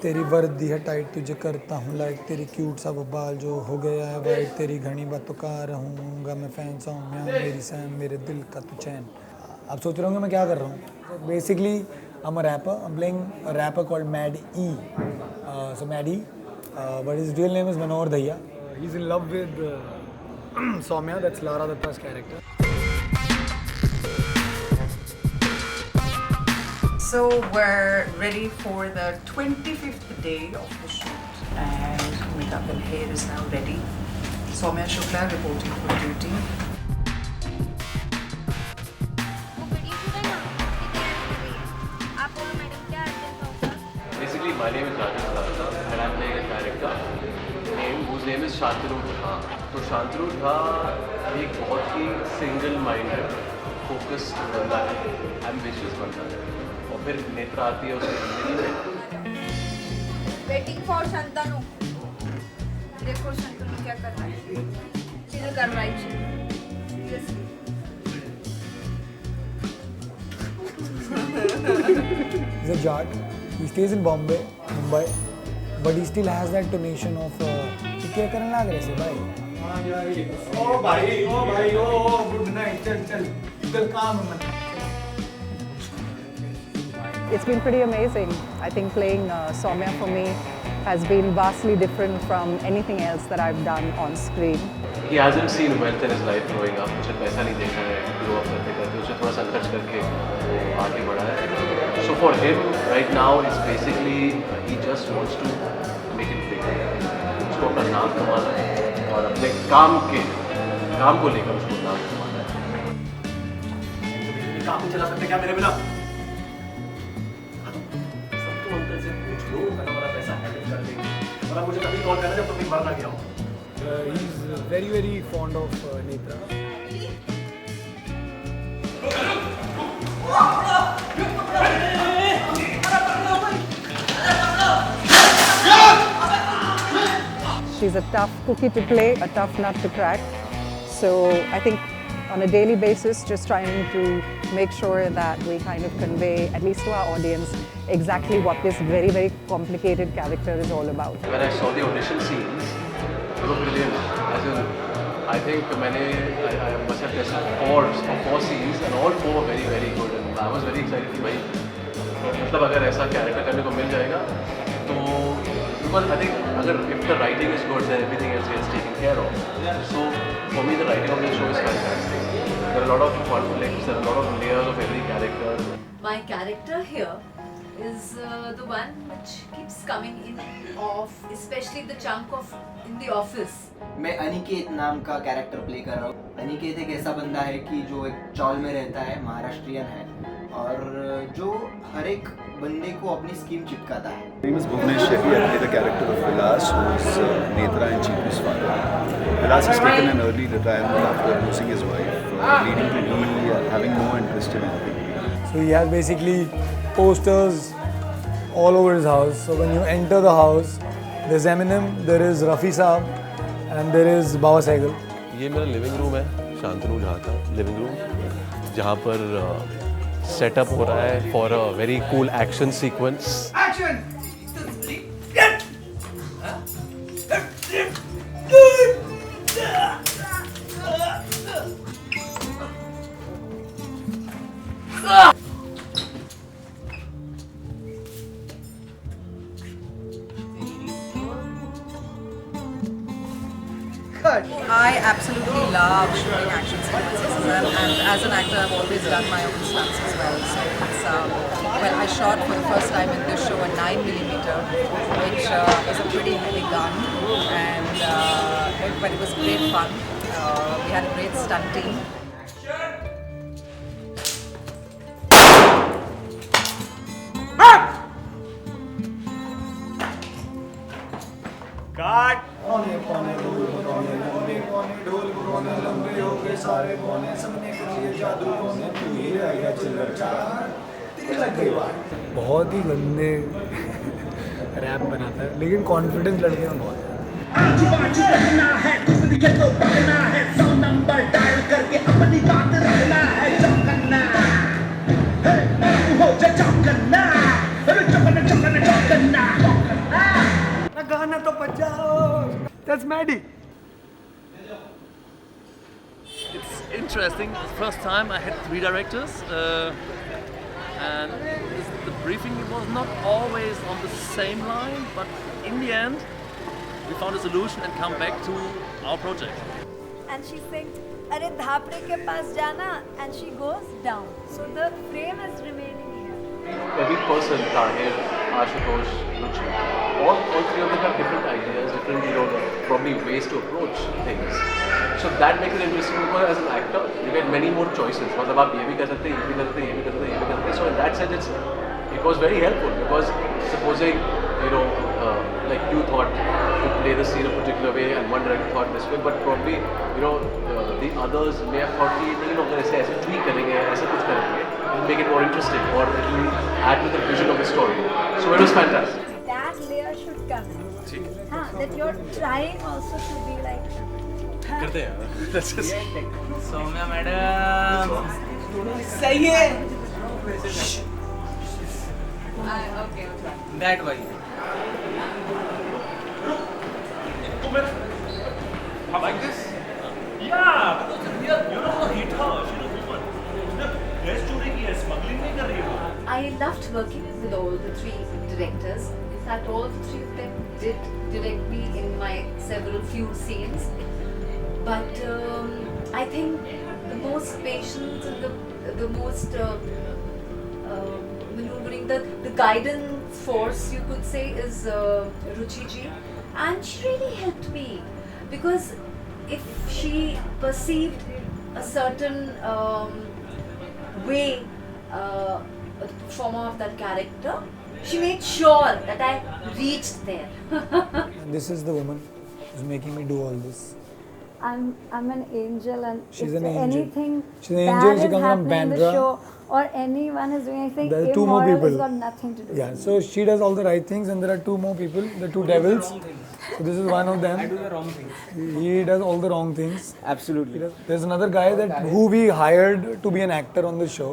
तेरी वर्दी है टाइट तुझे करता हूँ लाइक तेरी क्यूट सा वो बाल जो हो गया है वाइट तेरी घनी बातों का रहूँगा मैं फैन सौम्या मेरी सैम मेरे दिल का तू चैन। आप सोच रहे होंगे मैं क्या कर रहा हूँ। Basically I am a rapper I am playing a rapper called Mad E so Mad E but his real name is Manohar Dahiya he is in love with Saumya that's Lara Datta's character. So we're ready for the 25th day of the shoot and makeup and hair is now ready. Soumya Shukla reporting for duty. Basically, my name is Rajesh Lalta and I'm playing a character whose name is Shantanu Jha. तो शांतनु झा एक बहुत ही single minded focused बंदा है, ambitious बंदा है और फिर नेत्रा आती है उसकी जिंदगी में। Waiting for Shantanu. देखो शांतनु क्या कर रहा है, चिल कर रहा है। He's a Jat. He stays in Bombay, Mumbai, but he still has that tonation of क्या करने लग रहे से भाई। ओ भाई गुड नाइट चल काम है। It's been pretty amazing. I think playing Soumya for me has been vastly different from anything else that I've done on screen. He hasn't seen wealth in his life growing up. उसे पैसा नहीं देखा है grow up करते करते, उसे थोड़ा संघर्ष करके वो आगे बढ़ा है। So for him right now it's basically he just wants to make it big. उसको अपना नाम कमाना है और अपने काम को लेकर उसको नाम कमाना है। काम नहीं चला सकते क्या मेरे बिना? सबको अंकल से पूछ लो, मैं वाला पैसा हैंडल कर देंगे। और आप मुझे कभी कॉल करना जब तुम मर ना गया हो। He is very fond of Netra. She's a tough cookie to play, a tough nut to crack. So I think on a daily basis, just trying to make sure that we kind of convey, at least to our audience, exactly what this very complicated character is all about. When I saw the audition scenes, they were brilliant. As in, I think I must have tested four scenes and all four were very good. And I was very excited कि भाई मतलब अगर ऐसा character करने को मिल जाएगा तो because I think अगर if the writing is good then everything else gets taken care of. So for me the writing of the show is fantastic. There are a lot of conflicts, there are a lot of layers of every character. My character here is the one which keeps coming in off, especially the chunk of in the office. मैं अनिकेत नाम का character play कर रहा हूँ। अनिकेत एक ऐसा बंदा है कि जो एक चौल में रहता है, महाराष्ट्रियन है और जो हर एक बंदे को अपनी स्कीम चिपकाता है। My name is Bhuvnesh Shetty. I play the character of Vilas, who is Netra and Chipu's father. Vilas has taken an early retirement after losing his wife, leading to me having no interest in anything. So he has basically posters all over his house. So when you enter the house, there's Eminem, there is Rafi Saab, and there is Baba Sehgal. ये मेरा living room है, शांतनु झा का living room, जहाँ पर setup हो रहा है for a very cool action sequence. I absolutely love shooting action sequences and as an actor I've always done my own stunts as well. So it's, well, I shot for the first time in this show a 9mm, which is a pretty heavy gun, and but it was great fun. We had a great stunt team. पौने पौने ढोल बरौने लंबे पौने ढोल बरौने लंबे हो गए सारे पौने सबने कर लिए जादू पौने तू ही रह गया चिल्लर चार लग गई बात। बहुत ही गंदे रैप बनाता है लेकिन कॉन्फिडेंस लड़के में बहुत है। आजू रहना है दुनिया तो पढ़ना है 100 नंबर डायल करके अपनी बात रखना है चौकन्ना है हो जा चौकन्ना चौकन्ना गाना तो बजाओ. That's Maddie. It's interesting. It's the first time I had 3 directors, and the briefing was not always on the same line, but in the end, we found a solution and come back to our project. And she sings, "Arey dhapre ke paas jana," and she goes down. So the frame is remaining here. Every person, Tahir, Ashutosh, Ruchi, all 3 of them have different ideas, different, probably ways to approach things. So that makes it interesting because as an actor, you get many more choices. मतलब आप ये भी कर सकते हैं, ये भी कर सकते हैं, ये भी कर सकते हैं, ये भी कर सकते हैं. So in that sense, it was very helpful because supposing, like you thought to play the scene a particular way and one director thought this way, but probably, the others may have thought कि नहीं लोग ऐसे tweak करेंगे, ऐसे कुछ करेंगे, it'll make it more interesting or it'll add to the vision of the story. So it was fantastic. That layer should come in. That you're trying also to be like. करते हैं. That's just. Saumya madam सही है. Okay. That way. Like this? Yeah, because you're not gonna hit her. She's a woman. Dress चोरी की है, smuggling नहीं कर रही है वो. I loved working with all the 3 directors. In fact, all 3 of them did direct me in my few scenes. But I think the most patient and the most maneuvering, the guidance force you could say is Ruchi ji, and she really helped me because if she perceived a certain way the performer of that character, she made sure that I reached there. This is the woman who's making me do all this. I'm an angel, and She's if an angel. anything She's an bad angel, she is comes from happening in the Bandra. show, or anyone is doing anything There are 2 more immoral, people. it's got nothing to do Yeah, with so she does all the right things, and there are 2 more people, the 2 devils. So this is one of them. I do the wrong things. He does all the wrong things. Absolutely. There's another guy who we hired to be an actor on the show,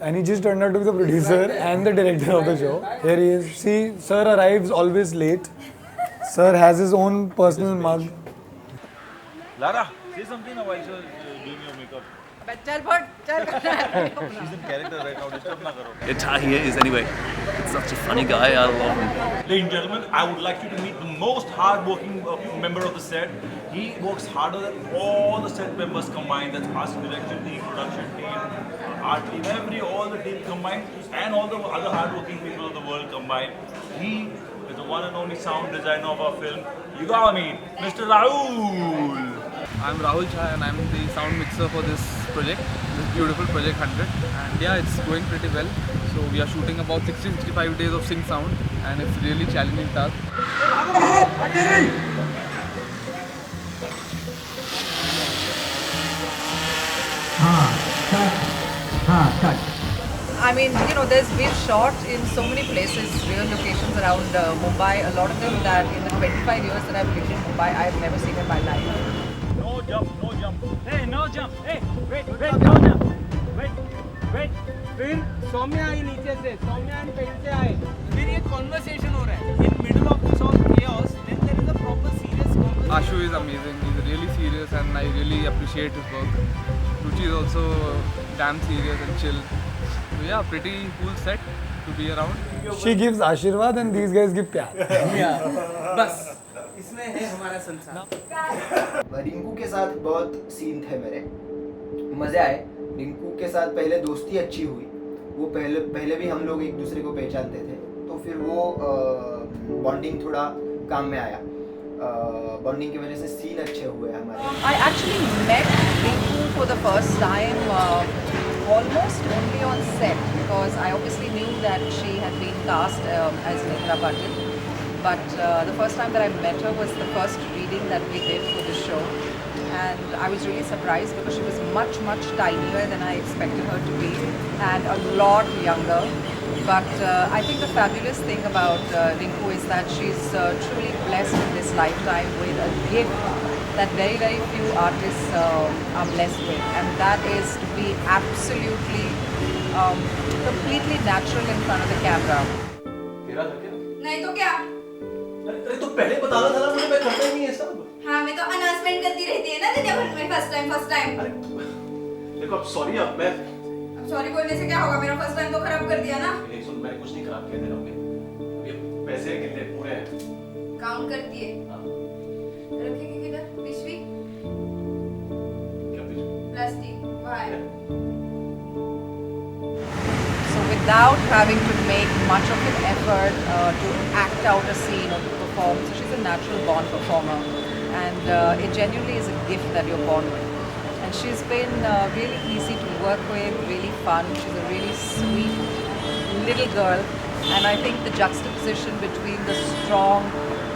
and he just turned out to be the producer and the director of the show. Here he is. See, sir arrives always late. Sir has his own personal mug. Lara, say something while you're doing your makeup. But tell her. She's in character right now, disturb na karo. Tahir is anyway. Such a funny guy. I love him. Ladies and gentlemen, I would like you to meet the most hard-working member of the set. He works harder than all the set members combined. That's us, direction team, production team, art team, all the team combined, and all the other hard-working people of the world combined. He is the one and only sound designer of our film. You gotta meet Mr. Rahul. I'm Rahul Chai and I'm the sound mixer for this project, this beautiful Project 100. And yeah, it's going pretty well. So we are shooting about 60-65 days of sync sound, and it's really challenging task. Cut. I mean, we've shot in so many places, real locations around Mumbai. A lot of them that in the 25 years that I've lived in Mumbai, I've never seen in my life. No jump, no jump. Hey, no jump. Hey, wait, no jump. Wait. फिर सौम्या आई नीचे से, Saumya and pen से आए. फिर ये conversation हो रहा है. In middle of this all chaos, then there is a proper serious conversation. Ashu is amazing. He's really serious, and I really appreciate his work. Ruchi is also damn serious and chill. So yeah, pretty cool set to be around. She gives Ashirwad and these guys give pyar. बस इसमें है हमारा संसार. रिंकू के साथ बहुत scene थे मेरे, मज़े आए. रिंकू के साथ पहले दोस्ती अच्छी हुई. वो पहले भी हम लोग एक दूसरे को पहचानते थे, तो फिर वो बॉन्डिंग थोड़ा काम में आया. बॉन्डिंग की वजह से सीन अच्छे हुए हमारे. I actually met Rinku for the first time almost only on set because I obviously knew that she had been cast as Netra Patil. But the first time that I met her was the first reading that we did for the show. And I was really surprised because she was much, much tinier than I expected her to be and a lot younger. But I think the fabulous thing about Rinku is that she's truly blessed in this lifetime with a gift that very, very few artists are blessed with. And that is to be absolutely, completely natural in front of the camera. तेरा था क्या? नहीं तो क्या? अरे तो पहले बताना था ना मुझे, मैं करता ही नहीं है सब। हाँ मैं तो अनाउंसमेंट करती रहती है ना जब मैं फर्स्ट टाइम। देखो अब सॉरी, अब मैं अब सॉरी बोलने से क्या होगा, मेरा फर्स्ट टाइम तो खराब कर दिया ना। नहीं सुन, मैंने कुछ नहीं खराब किया तेरा। ये पैसे कितने पूरे हैं? काउंट करती है। रखेगी किधर? पिछवी क्या पिछवी? प्लास्टिक बाहर। So without having to make much of an effort to act out a scene or to perform, so she's a natural born performer, and it genuinely is a gift that you're born with. And she's been really easy to work with, really fun. She's a really sweet little girl, and I think the juxtaposition between the strong,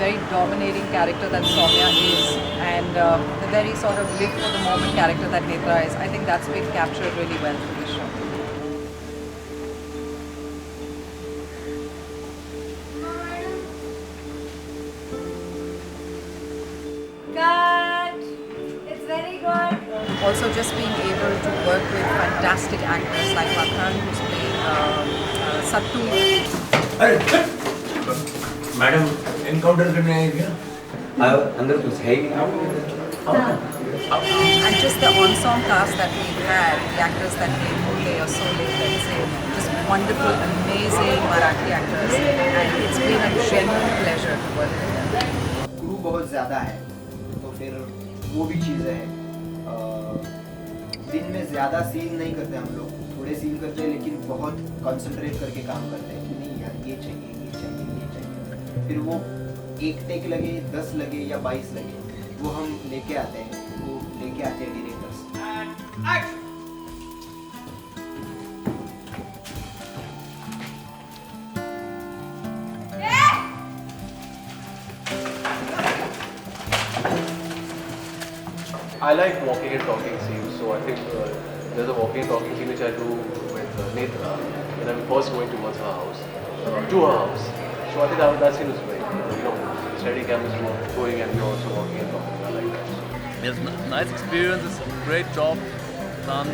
very dominating character that Soumya is and the very sort of live for the moment character that Netra is, I think that's been captured really well through this show. Cut. It's very good. Also, just being able to work with fantastic actors like Makhan, who's playing Sattu. Madam encounter करने आए क्या? अंदर कुछ है ही And just the ensemble cast that we've had, the actors that play Mule or Sole, let's say, just wonderful, amazing Marathi actors, and it's been a genuine pleasure to work with them. Crew बहुत ज़्यादा है, तो फिर वो भी चीज़ें हैं। दिन में ज़्यादा सीन नहीं करते हम लोग, थोड़े सीन करते हैं लेकिन बहुत कंसंट्रेट करके काम करते हैं कि नहीं यार ये चाहिए, ये चाहिए, ये चाहिए। फिर वो एक टेक लगे, 10 लगे या 22 लगे, वो हम लेके आते हैं, वो लेके आते हैं directors. I like walking and talking scenes, so I think there's a walking and talking scene which I do with Netra when I'm first going towards her house, to her house. So I think that scene is great. Steady cameras going and we're also walking and talking. I like that. It's a nice experience. It's a great job done.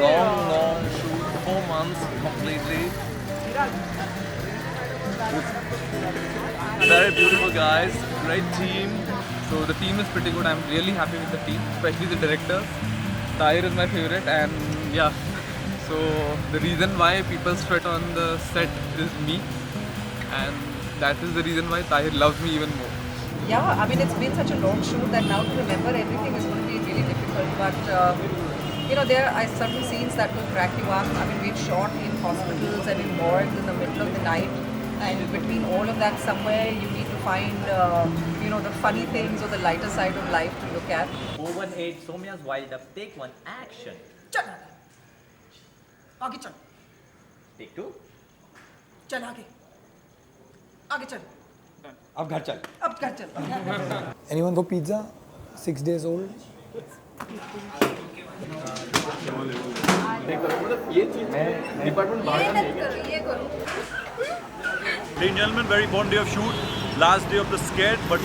Long shoot, 4 months completely. Very beautiful guys, great team. So the team is pretty good. I'm really happy with the team, especially the director. Tahir is my favorite, and yeah. So the reason why people sweat on the set is me, and that is the reason why Tahir loves me even more. Yeah, I mean, it's been such a long shoot that now to remember everything is going to be really difficult. But there are certain scenes that will crack you up. I mean, we've shot in hospitals and in morgues in the middle of the night, and between all of that, somewhere you need to find, the funny things or the lighter side of life to look at. 418 Soumya's Wild Up. Take 1, action. चल आगे चल. Take 2. चल आगे. आगे चल. अब घर चल. अब घर चल. Anyone for pizza? 6 days old. ये चीज डिपार्टमेंट बाहर का नहीं है। Ladies and gentlemen, very important day of shoot, last day of the sketch, but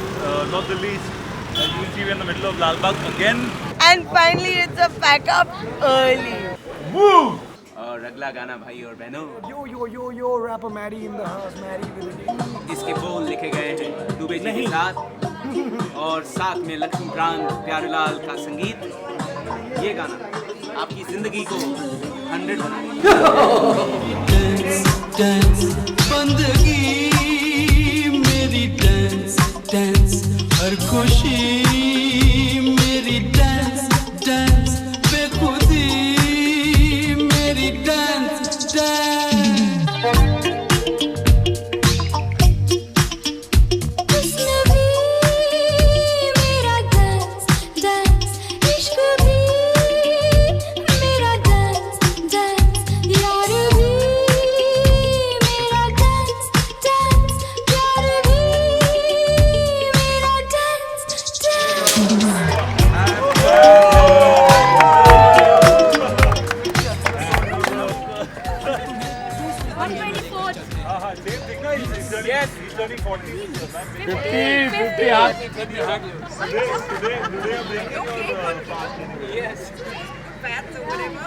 not the least. As you can see, we're in the middle of Lal Bagh again. And finally, it's a pack up early. Woo! और अगला गाना भाई और बहनों, Yo, rapper Maddie in the house, Maddie with the इसके बोल लिखे गए हैं दुबे जी के साथ और साथ में लक्ष्मीकांत प्यारेलाल का संगीत। ये गाना आपकी जिंदगी को 100 बना बंदगी मेरी डांस हर खुशी मेरी डांस बेखुदी मेरी dance Yes, he's turning 40. 50. Today I'm bringing your Yes. Fats or whatever.